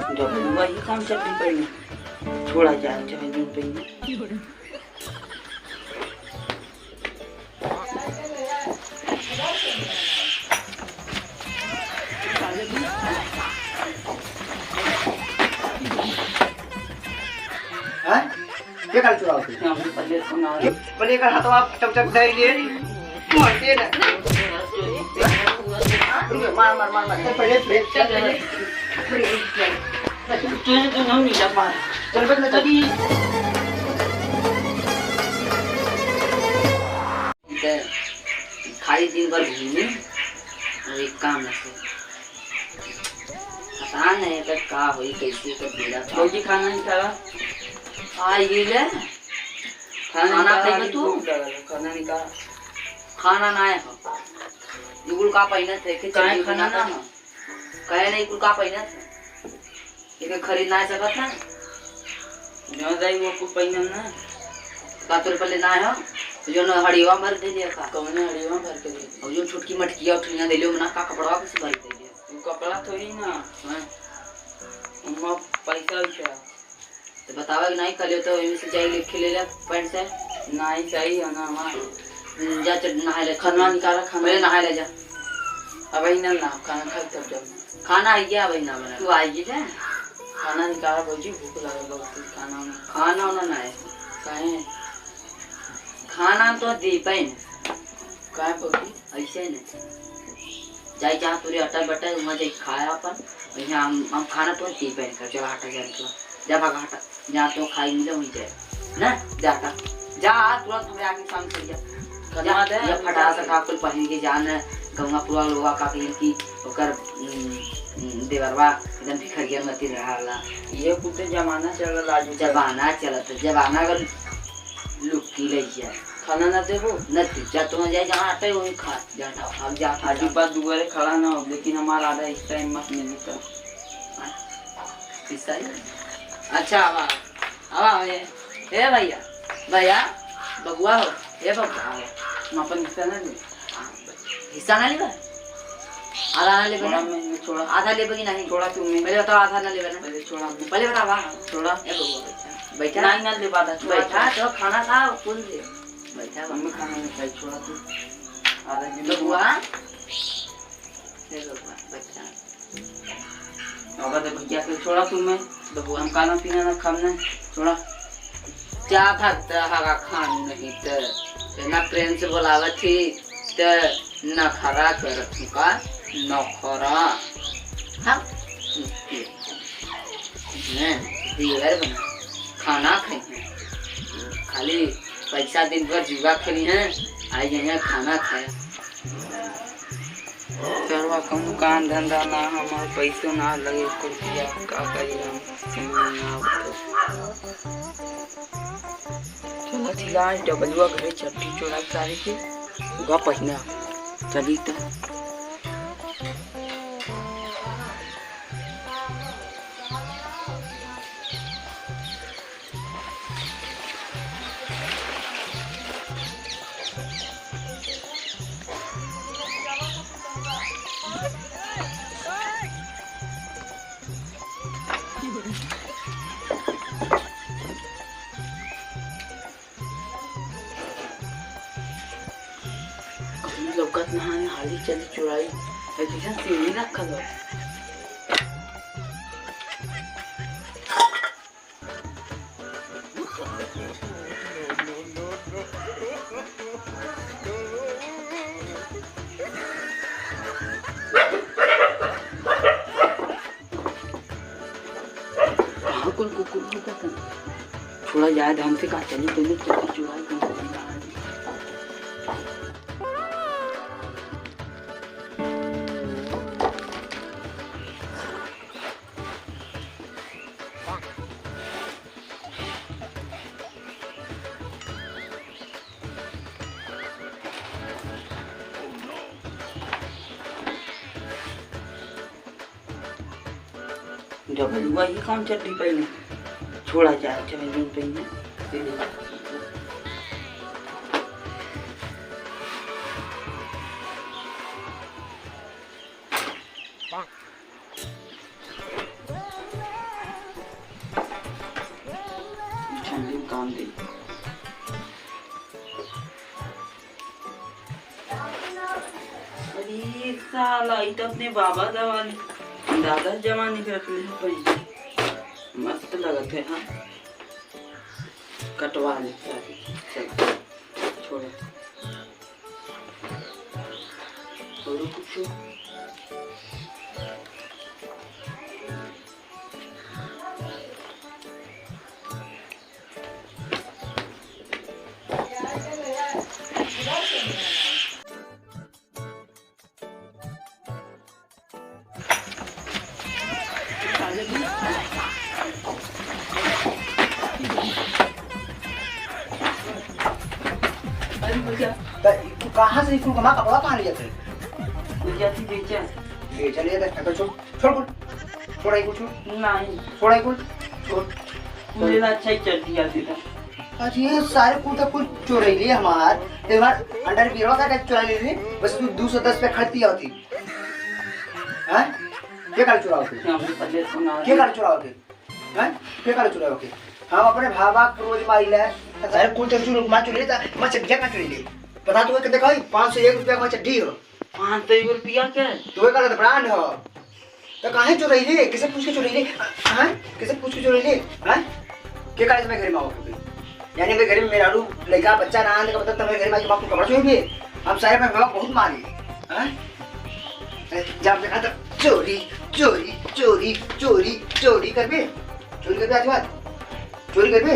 जब वही काम चलती पड़ी छोड़ा जाए चाहे दिन पे ये कर चुरा होती पल्ले का हाथ आप चप चप दे लिए मारते ना मार मार मार मार पल्ले प्लेट चल तो हम नहीं जा पा चल बस तभी खाली दिन भर घूमे और एक काम न पता नहीं कर का होई कैसे कर बेड़ा कोई खाना नहीं खावा आ ये ले खाना खाई तू खाना नहीं खा खाना ना है युगुल का पहिना थे के चाय खाना ना कहे नहीं कुल का पहिना थे ये खरीद ना सकत ना जो जाई वो कुल पहिना ना का तोर पल्ले ना है जो न हड़ीवा भर दे दिया का कौन हड़ीवा भर के दे और जो छोटकी मटकिया उठिया दे लियो ना का कपड़वा कैसे भर दे दिया कपड़ा थोड़ी ना हां अम्मा पैसा उठा तो बतावा कि नहीं कलियो तो एमे से जाई लिख ले ले पैंट से नहीं चाहिए ना हमार जा चढ़ नहाए ले खाना निकाला खाना पहले नहाए ले जा अब ही ना खाना खा तब जब खाना आई गया भाई ना बना तू आई गई है खाना निकाला बोझी भूख लगा बहुत खाना खाना ना है काहे खाना तो दे पाए काहे पकी ऐसे नहीं जाई जहाँ पूरे अटा बटा वहाँ जाई खाया अपन यहाँ हम खाना तो दे पाए कर जब आटा जा तो जा भाग हटा जहाँ तो खाई मिले वहीं जाए ना जाता जा तुरंत हमें आके काम कर जा या फटा सका कुल पहन के जाना गंगा पूरा लोहा का कहीं की ओकर देवरवा एकदम भिखरिया मती रहला ये कुछ जमाना चल रहा जमाना चलत जमाना अगर लुक्की ले जाए खाना ना देबो न जा तुम जाए जहाँ आटे वहीं खा जाता अब जा आजू बाजू दुआरे खड़ा ना हो लेकिन हमारा आधा इस टाइम मत मिली तो इस टाइम अच्छा अब ए भैया भैया बबुआ हो ए बबुआ हम अपन हिस्सा ना लेबा आधा ना लेबा मैं छोड़ा आधा लेबा कि नहीं छोड़ा तू मैं पहले बताओ आधा ना लेबा ना पहले छोड़ा पहले बता वाह छोड़ा ए बबुआ बैठा नहीं ना लेबा था बैठा तो खाना खा फुल दे बैठा मम्मी खाना नहीं खाई छोड़ा तू आधा बबुआ ए बबुआ बैठा अब देखो क्या कर छोड़ा तू मैं बबुआ हम खाना पीना ना खाना छोड़ा क्या भागता हगा खान नहीं तो ना प्रेम से बोलावा थी तो न खरा कर का न खरा हाँ दीवार बना खाना खाई खाली पैसा दिन भर जुआ खेली हैं आज यहाँ खाना खाए चलवा कम दुकान धंधा ना हमारे पैसों ना लगे रुपया का करिए चलो ठीक है डबलुआ घरे चट्टी चोरा सारी के गा पहिना चली तो लौकत नहाने हाली चली चुराई ऐसा सीढ़ी रखा लो कुल कुकुर का थोड़ा याद हमसे कहा चली तुमने चली चुराई जब वही काम चलती पहले छोड़ा जाए चाहे दिन पहले काम दे। अरे साला ये तो अपने बाबा दादा जमाने के रखले हैं पैसे, मस्त लगत है। हाँ कटवा ले चल छोड़ो छोड़ो कुछ। तू कहाँ से इसको कमा कपड़ा कहाँ ले जाते जाती बेचा ले चलिए तो छोड़ छोड़ छोड़ आई कुछ नहीं छोड़ आई कुछ छोड़ मुझे ना अच्छा ही चल दिया था। अरे सारे कुर्ता कुछ चोरी लिए हमार एक बार अंडर बियरवा का चुरा ले ली बस तू 210 पे खरीदती होती हैं क्या कर चुराओ के हमने पहले सुना क्या कर चुराओ के हैं क्या कर चुराओ के हम अपने भाबा रोज मारी ले सारे कुर्ता चुरा मार चुरी था मैं चड्डी का चुरी ले पता तुम्हें कितने का 501 रुपया का चड्डी हो 501 रुपया क्या तुम्हें का ब्रांड हो तो काहे चुराई ले किसे पूछ के चुराई ले हैं किसे पूछ के चुराई ले हैं क्या कर मैं घर में आओ यानी मेरे घर में मेरा रू लड़का बच्चा ना आने का मतलब मेरे घर में बाप को कपड़ा चाहिए हम सारे में बाप बहुत मारी हैं जब देखा तो चोरी चोरी चोरी चोरी चोरी कर बे आज बात चोरी कर बे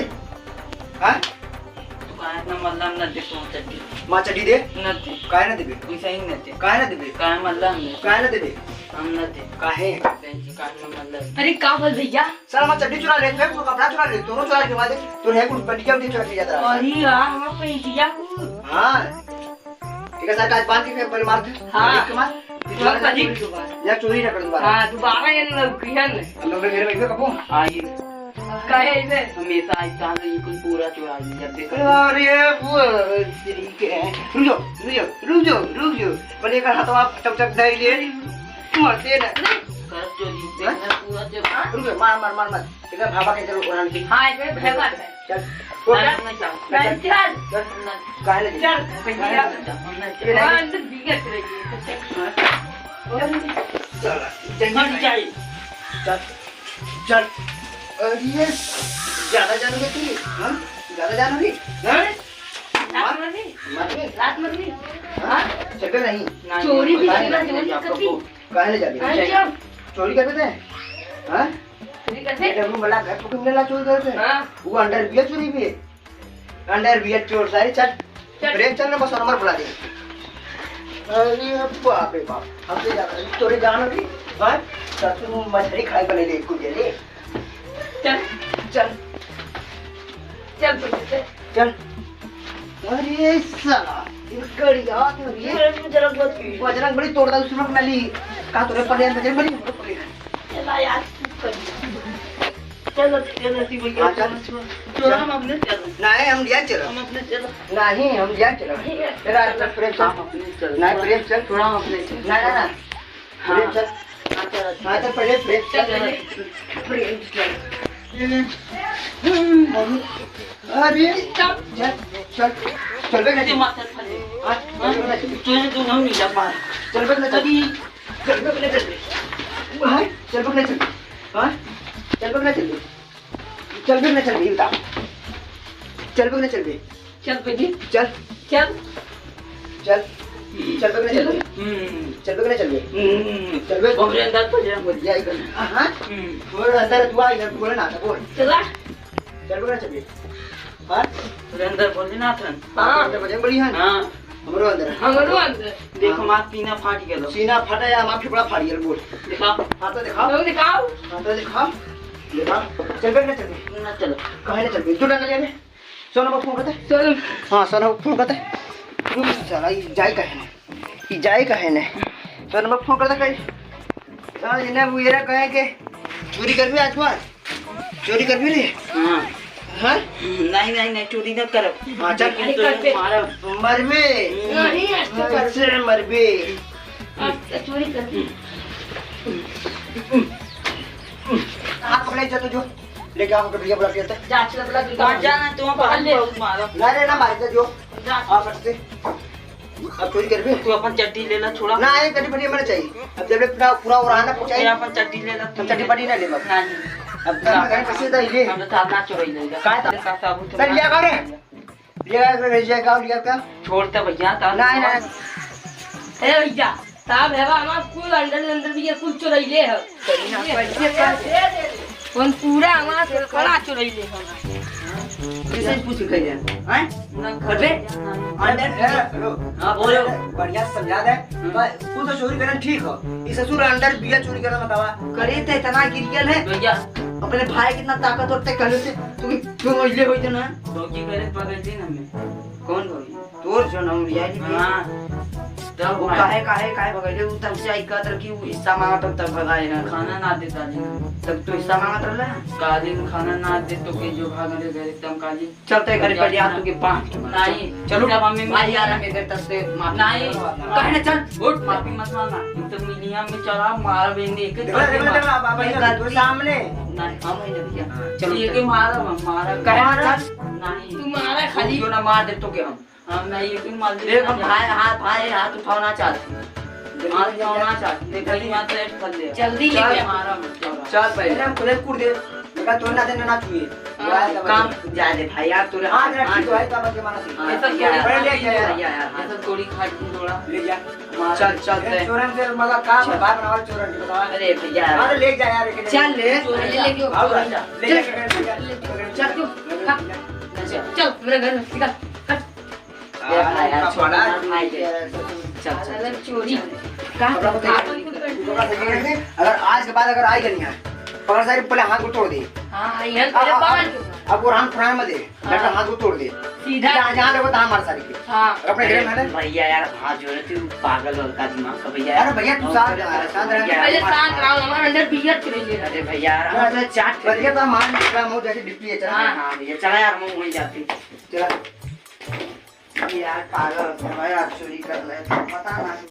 हैं तो काहे ना मल्लाम न दे तो चड्डी मां चड्डी दे न दे काहे ना देबे पैसा ही न दे काहे ना देबे काहे मल्लाम ने काहे ना देबे हम न दे काहे काहे ना मल्लाम। अरे का बोल भैया साला मां चड्डी चुरा ले तू कपड़ा चुरा ले दोनों चुरा के बाद तो है कुछ बंटिया भी चुरा के जाता है अरे यार हम पैसा को हां ठीक है सर आज बांध के पर मार दे हाँ। मार या चोरी ना कर दोबारा हां दोबारा ये लौकियन हम लोग घर में कपो आई काहे इसे हमेशा ऐसा ही कुछ पूरा चुरा लिया देखो अरे वो ठीक है रुक जाओ पहले का हाथ आप चक दे ले मरते ना कर चोरी देखना पूरा चुरा रुक मार ठीक है भाभा के चलो उड़ान की हां ये भेगा चल नहीं जाओ चल काहे ले चल भैया चल अंदर बिगड़ रही चल जंगल जाए चल अरे ज्यादा जानोगे तू हां ज्यादा जानोगे हैं रात में भी हां चल नहीं चोरी भी नहीं, करना नहीं, चोरी आपको करती काहे ले जाबे हां चल चोरी कर देते हां चोरी करते ये रूम वाला घर को मिला चोरी करते हां वो अंडर बियर चोरी भी अंडर बियर चोर सारी चल प्रेम चल ने बस नंबर बुला दे अरे बाप रे बाप हम तो जाते चोरी जानोगी हां ससुर मछली खाई बने ले कुछ ले चल चल चल चल चल अरे साला इकड़ी याद है ये बजरंग बड़ी तोड़ दा उसमें नली का तोरे पड़े बजरंग बड़ी चला यार चलो सी भैया चोरा हम अपने चलो नहीं हम लिया चलो हम अपने चलो नहीं हम लिया चलो तेरा प्रेम चल अपने चल नहीं प्रेम चल थोड़ा हम अपने चल ना प्रेम चल हाँ चल पहले प्रेम चल प्रेम चल अरे चल चल चल बे नहीं माथा फले तुझे तो हम नहीं जा पा चल बे नहीं चल बे नहीं चल हां चल बे नहीं चल हां चल बे नहीं चल बे नहीं चल भी बता चल बे नहीं चल बे चल बेटी चल चल चल चल बे नहीं चल चल बे नहीं चल बे चल बे घूम रहे अंदर तो जा मुझे आई कर हां बोल अंदर तू आई बोल ना बोल चला चल बे नहीं चल बे हां अंदर बोल ना थन हां अंदर बजन बड़ी है हां हमरो अंदर हमरो अंदर देखो मार सीना फाट गेलो सीना फटा या माफी बड़ा फाड़ गेल बोल दिखा हां तो दिखाओ तो दिखाओ हां तो दिखाओ दिखा चल बे नहीं चल बे ना चलो कहां नहीं चल बे तू ना ले ले सोना बाबू फोन करते चल हां सोना बाबू फोन करते चला ये जाए कहे ने सोना बाबू फोन करते कहीं हां इन्हें वो ये कहे के चोरी कर भी आज बार चोरी कर भी रे हां हां नहीं चोरी न करो हां चल मारा मर में नहीं कर से मर बे चोरी करती हाथ पकड़े जा तो जो लेके आओ के भैया बुला के आते जा चल बुला के कौन जाना तुम पकड़ ले। बहुत मारो ना रे ना मार दे जो जा आ फटते अब चोरी कर भी तू अपन चड्डी ले ला छोड़ा ना ये कटी पटी मैंने चाहिए अब जब पूरा पूरा हो रहा ना ये चाहिए अपन चड्डी ले ला हम चटी पटी ना ले बाबू ना अब घर कैसे दे ये हम तो ताना चोरी ले जा काय ता? का साबुन चल लिया गाओ रे लिया गाओ लिया का छोड़ते भैया ता ना ना ए भैया साहब है हमारा कुल अंदर भी ये कुल चुरैले है कहीं ना पैसे कर कौन पूरा हमारा से कड़ा चुरैले है कैसे पूछ के हैं हैं घर पे अंदर हेलो हां बोलो बढ़िया से समझा दे तू तो चोरी करना ठीक है इस ससुर अंदर बिया चोरी करना बतावा करे थे इतना गिरियल है भैया अपने भाई कितना ताकत होते कहले से तू मजले होई थे ना तो की करे पकड़ दी ना मैं कौन भाई तोर जो नाम लिया नहीं हां तब वो काहे बगैले उ तब से आई कहत रखी उ हिस्सा मांगा तब भगाए ना खाना ना देता जी तब तो हिस्सा मांगा रहला कालीन खाना ना दे तो के जो भागने गए तम काली चलते घर पर या तू के पांच नहीं चलो जब मम्मी भाई यार मैं घर तक से माफी नहीं कहे ना चल उठ माफी मत मांगना तो मिलिया में चला मार बेंगे एक देखो बाबा तू सामने नहीं हम ही नहीं किया चलो ये के मारा मारा कहे ना चल नहीं तुम्हारा खाली जो ना मार दे तो के हम नहीं ये मार दे देख हम भाई हाथ उठाना चाहते हाथ उठाना चाहते देख कहीं मत सेट कर ले जल्दी चल लेके मारा मत चल पहले हम खुले कूद दे बेटा तोड़ ना देना ना छुए काम जा दे भाई यार तोरे हाथ रख तो है तब के माना ऐसा पहले ले जा यार ऐसा थोड़ी खाट थोड़ा ले जा चल चलते चोरन से मगर काम है बाहर बनाओ चोरन की बतावा अरे भैया अरे ले जा यार चल ले लेके आओ ले जा चल तू चल मेरे घर में निकल चल चोरी अगर आज के बाद अगर आई गई पकड़ सारी पहले हाथ को तोड़ दे हां ये तेरे पान अब कुरान कुरान में दे बेटा हाथ को तोड़ दे सीधा जहाँ देखो तहाँ मार सारी के हां अपने घर में भैया यार हाथ जोड़े तू पागल हो का दिमाग का भैया अरे भैया तू शांत रह पहले शांत रहो हमारे अंदर बियर चुरैले अरे भैया यार हम तो चाट भैया तो मान निकला मुंह जैसे डिप्टी है चला हां भैया चला यार मुंह वहीं जाती चला यार पागल हो यार चोरी कर ले पता ना